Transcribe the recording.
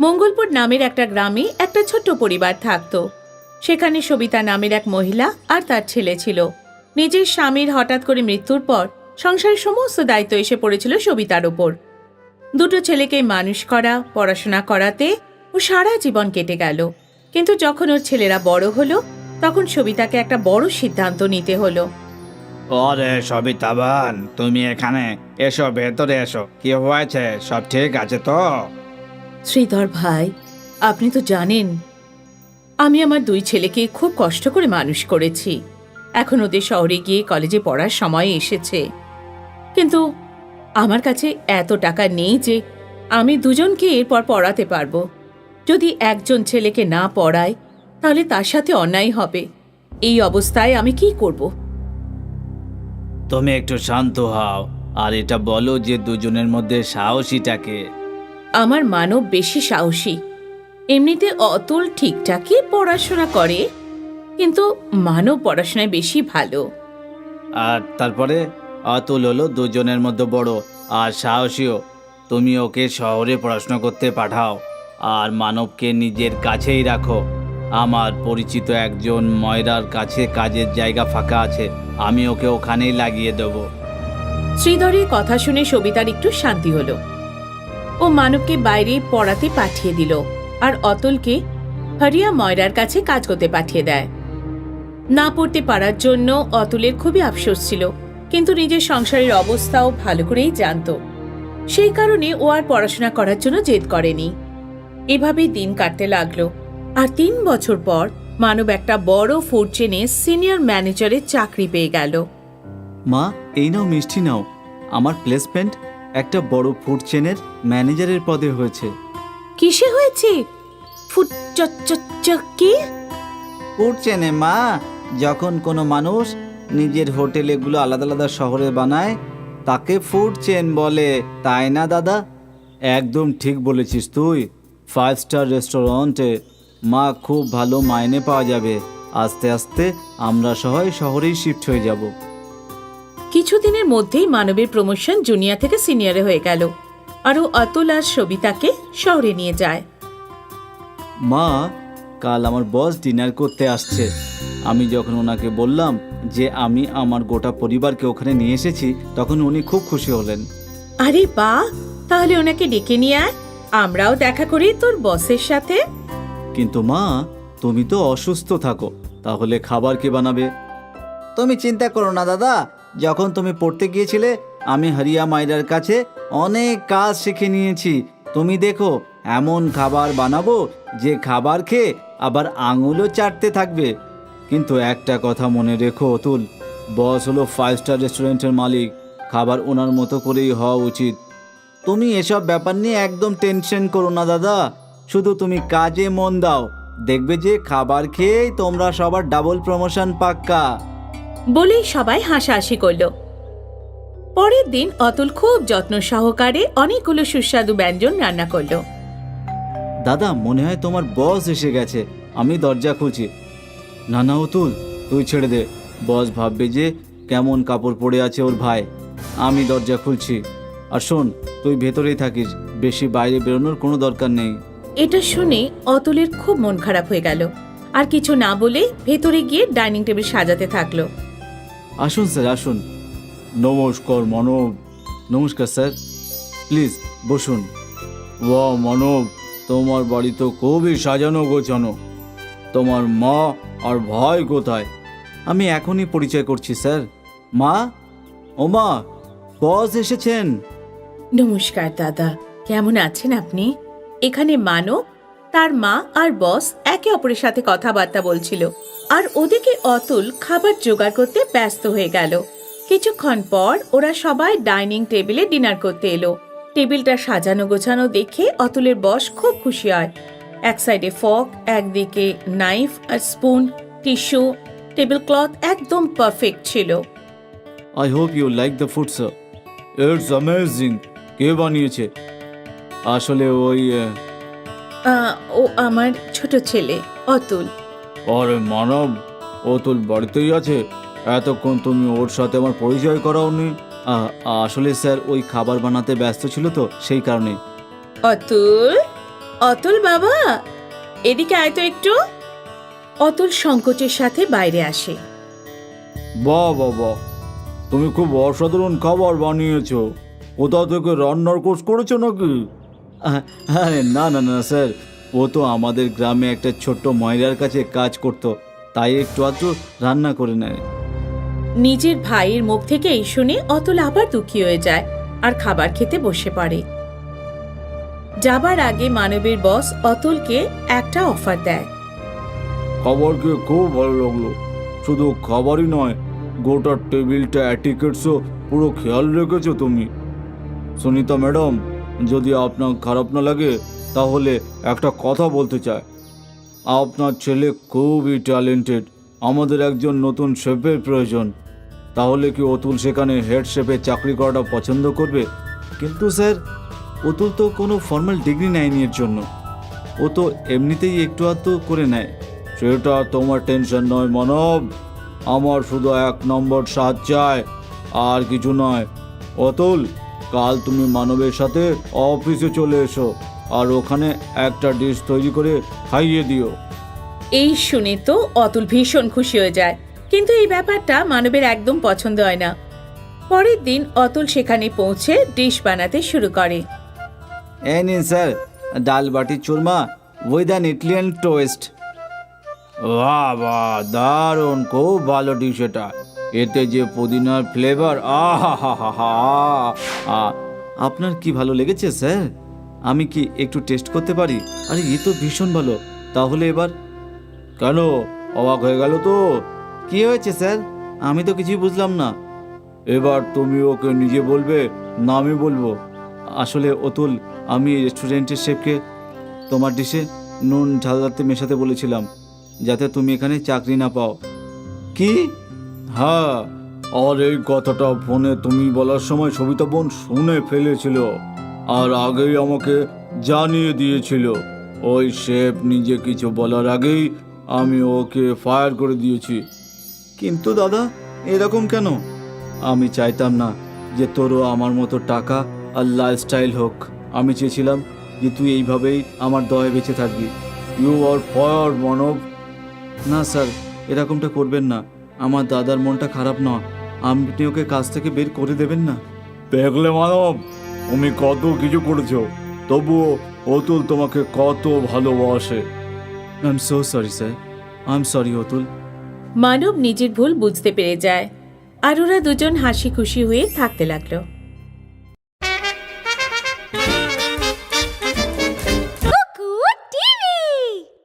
মঙ্গলপুর নামের একটা গ্রামে একটা ছোট্ট পরিবার থাকত। সেখানে সবিতা নামের এক মহিলা আর তার ছেলে ছিল। নিজের স্বামীর হঠাৎ করে মৃত্যুর পর সংসারের সমস্ত দায়িত্ব এসে পড়েছিল সবিতার ওপর। দুটো ছেলেকে মানুষ করা, পড়াশোনা করাতে ও সারা জীবন কেটে গেল। কিন্তু যখন ওর ছেলেরা বড় হলো, তখন সবিতাকে একটা বড় সিদ্ধান্ত নিতে হলো। ওরে সবিতাবান, তুমি এখানে এসো, ভেতরে এসো। কি হয়েছে? সব ঠিক আছে তো? শ্রীধর ভাই, আপনি তো জানেন আমি আমার দুই ছেলেকে খুব কষ্ট করে মানুষ করেছি। এখন ওদের শহরে গিয়ে কলেজে পড়ার সময় এসেছে, কিন্তু আমার কাছে এত টাকা নেই যে আমি দুজনকে এরপর পড়াতে পারবো। যদি একজন ছেলেকে না পড়াই তাহলে তার সাথে অন্যায় হবে। এই অবস্থায় আমি কি করব? তুমি একটু শান্ত হও আর এটা বলো যে দুজনের মধ্যে সাহসীটাকে। আমার মানব বেশি সাহসী। এমনিতে অতুল ঠিকঠাকই পড়াশোনা করে, কিন্তু মানব পড়াশোনায় বেশি ভালো। আর তারপরে অতুল হলো দুজনের মধ্যে বড় আর সাহসীও। তুমি ওকে শহরে পড়াশোনা করতে পাঠাও আর মানবকে নিজের কাছেই রাখো। আমার পরিচিত একজন ময়রার কাছে কাজের জায়গা ফাঁকা আছে, আমি ওকে ওখানেই লাগিয়ে দেবো। শ্রীধরের কথা শুনে সবিতার একটু শান্তি হলো। ও মানবকে বাইরে পড়াতে পাঠিয়ে দিল আর অতুলকে হরিয়া ময়রার কাছে কাজ করতে পাঠিয়ে দেয়। না পড়তে পারার জন্য অতুলের খুবই আফসোস ছিল, কিন্তু নিজের সংসারের অবস্থাও ভালো করেই জানত। সেই কারণে ও আর পড়াশোনা করার জন্য জেদ করেনি। এভাবেই দিন কাটতে লাগলো। আর 3 বছর পর মানব একটা বড় ফুড চেনে সিনিয়র ম্যানেজারের চাকরি পেয়ে গেল। মা, এই নাও মিষ্টি নাও। আমার প্লেসমেন্ট একটা বড় ফুড চেনের ম্যানেজারের পদে হয়েছে। কিসে হয়েছে? ফুড কি? ফুড চেনে মা, যখন কোনো মানুষ নিজের হোটেলগুলো আলাদা আলাদা শহরে বানায় তাকে ফুড চেন বলে, তাই না দাদা? একদম ঠিক বলেছিস তুই। 5 স্টার রেস্টুরেন্টে মা খুব ভালো মাইনে পাওয়া যাবে। আস্তে আস্তে আমরা সবাই শহরেই শিফট হয়ে যাব। কিছুদিনের মধ্যেই মানবের প্রমোশন জুনিয়র থেকে সিনিয়রে হয়ে গেল। আরও অতুল আর সবিতাকে শহরে নিয়ে যায়। মা, কাল আমার বস ডিনার করতে আসছে। আমি যখন ওনাকে বললাম যে আমি আমার গোটা পরিবারকে ওখানে নিয়ে এসেছি, তখন উনি খুব খুশি হলেন। আরে বাহ, তাহলে ওনাকে ডেকে নিয়ে আয়, আমরাও দেখা করি তোর বসের সাথে। কিন্তু মা, তুমি তো অসুস্থ থাকো, তাহলে খাবার কে বানাবে? তুমি চিন্তা করো না দাদা, যখন তুমি পড়তে গিয়েছিলে আমি হরিয়া মাইরার কাছে অনেক কাজ শিখে নিয়েছি। তুমি দেখো, এমন খাবার বানাবো যে খাবার খেয়ে আবার আঙুলও চাটতে থাকবে। কিন্তু একটা কথা মনে রেখো অতুল, বস হলো 5 স্টার রেস্টুরেন্টের মালিক, খাবার ওনার মতো করেই হওয়া উচিত। তুমি এসব ব্যাপার নিয়ে একদম টেনশন করো না দাদা, শুধু তুমি কাজে মন দাও, দেখবে যে খাবার খেয়েই তোমরা সবার ডাবল প্রমোশন পাক্কা। বলেই সবাই হাসাহাসি করল। পরের দিন অতুল খুব যত্ন সহকারে অনেকগুলো সুস্বাদু ব্যঞ্জন রান্না করলো। দাদা, মনে হয় তোমার বস এসে গেছে, আমি দরজা খুলছি। না না অতুল, তুই ছেড়ে দে, বস ভাববে যে কেমন কাপড় পরে আছে ওর ভাই। আমি দরজা খুলছি। আর শোন, তুই ভেতরেই থাকিস, বেশি বাইরে বেরোনোর কোনো দরকার নেই। এটা শুনে অতুলের খুব মন খারাপ হয়ে গেল, আর কিছু না বলে ভেতরে গিয়ে ডাইনিং টেবিল সাজাতে থাকলো। আসুন স্যার, আসুন। নমস্কার মানব। নমস্কার স্যার, প্লিজ বসুন। বাহ মানব, তোমার বাড়ি তো খুবই সাজানো গোছানো। তোমার মা আর ভাই কোথায়? আমি এখনই পরিচয় করছি স্যার। মা, ও মা, বস এসেছেন। নমস্কার দাদা, কেমন আছেন আপনি? এখানে মানব, তার মা আর বস একে অপরের সাথে কথাবার্তা বলছিল, আর ওদিকে অতুল খাবার জোগাড় করতে ব্যস্ত হয়ে গেল। কিছুক্ষণ পর ওরা সবাই ডাইনিং টেবিলে ডিনার করতে এলো। টেবিলটা সাজানো গোছানো দেখে অতুলের বস খুব খুশি হয়। এক সাইডে ফর্ক, একদিকে নাইফ আর স্পুন, টিস্যু, টেবিল ক্লথ একদম পারফেক্ট ছিল। I hope you like the food sir. It's amazing. কে বানিয়েছে? আসলে ওই ও আমার ছোট ছেলে অতুল। আরে মানব, অতুল বাড়িতেই আছে? এতক্ষণ তুমি ওর সাথে আমার পরিচয় করাওনি। আসলে স্যার ওই খাবার বানাতে ব্যস্ত ছিল তো, সেই কারণে। অতুল, অতুল বাবা, এদিকে আয় তো একটু। অতুল সংকোচের সাথে বাইরে আসে। বাহ বাহ বাহ, তুমি খুব অসাধারণ খাবার বানিয়েছো। কোথা থেকে রান্নার কোর্স করেছো নাকি? আরে না না না স্যার, ও তো আমাদের গ্রামে একটা ছোট্ট ময়রার কাছে কাজ করতো, তাই একটু আধটু রান্না করে নেয়। নিজের ভাইয়ের মুখ থেকে এই শুনে অতুল আবার দুঃখী হয়ে যায় আর খাবার খেতে বসে পড়ে। যাবার আগে মানবের বস অতুলকে একটা অফার দেয়। খাবার খেয়ে খুব ভালো লাগলো। শুধু খাবারই নয়, গোটা টেবিলটা অ্যাটিকেটসও পুরো খেয়াল রেখেছো তুমি। সুনিতা ম্যাডাম, যদি আপনার খারাপ না লাগে তাহলে একটা কথা বলতে চাই। আপনার ছেলে খুবই ট্যালেন্টেড, আমাদের একজন নতুন শেফের প্রয়োজন। তাহলে কি অতুল সেখানে হেড শেফের চাকরি করাটা পছন্দ করবে? কিন্তু স্যার, অতুল তো কোনো ফর্মাল ডিগ্রি নেয়নি এর জন্য, ও তো এমনিতেই একটু আধটু করে নেয়। সেটা তোমার টেনশন নয় মানব, আমার শুধু 1 নম্বর স্বাদ চাই, আর কিছু নয়। অতুল, কাল তুমি মানবের সাথে অফিসে চলে এসো আর ওখানে একটা ডিশ তৈরি করে খাইয়ে দিও। এই শুনে তো অতুল ভীষণ খুশি হয়ে যায়, কিন্তু এই ব্যাপারটা মানবের একদম পছন্দ হয় না। পরের দিন অতুল সেখানে পৌঁছে ডিশ বানাতে শুরু করে। এই নিন স্যার, ডাল বাটি চুরমা উইথ অ্যান ইটালিয়ান টোয়েস্ট। বাহ বাহ, দারুণ, খুব ভালো ডিশ এটা। এতে যে পুদিনার ফ্লেভার, আহা হা হা হা। আপনার কি ভালো লেগেছে স্যার? আমি কি একটু টেস্ট করতে পারি? আরে এ তো ভীষণ ভালো। তাহলে এবার কেন অবাক হয়ে গেল তো? কি হয়েছে স্যার? আমি তো কিছুই বুঝলাম না। এবার তুমি ওকে নিজে বলবে না আমি বলবো? আসলে অতুল, আমি রেস্টুরেন্টের শেফকে তোমার ডিশে নুন ঝালতে মেশাতে বলেছিলাম, যাতে তুমি এখানে চাকরি না পাও। কি? হ্যাঁ, আর এই কথাটা ফোনে তুমি বলার সময় সবিতা বোন শুনে ফেলেছিল আর আগেই আমাকে জানিয়ে দিয়েছিল। ওই শেফ নিজে কিছু বলার আগেই আমি ওকে ফায়ার করে দিয়েছি। কিন্তু দাদা, এরকম কেন? আমি চাইতাম না যে তোরও আমার মতো টাকা আর লাইফস্টাইল হোক। আমি চেয়েছিলাম যে তুই এইভাবেই আমার দয়ে বেঁচে থাকবি। ইউ আর ফায়ার মানব। না স্যার, এরকমটা করবেন না। আমার দাদার মনটা খারাপ না, আপনি ওকে কাজ থেকে বের করে দেবেন না। দেখলে মানব, তুমি কত কিছু করেছো, তবুও অতুল তোমাকে কত ভালোবাসে। I am so sorry sir, I am sorry Atul. মানব নিজের ভুল বুঝতে পেরে যায় আর ওরা দুজন হাসি খুশি হয়ে থাকতে লাগলো।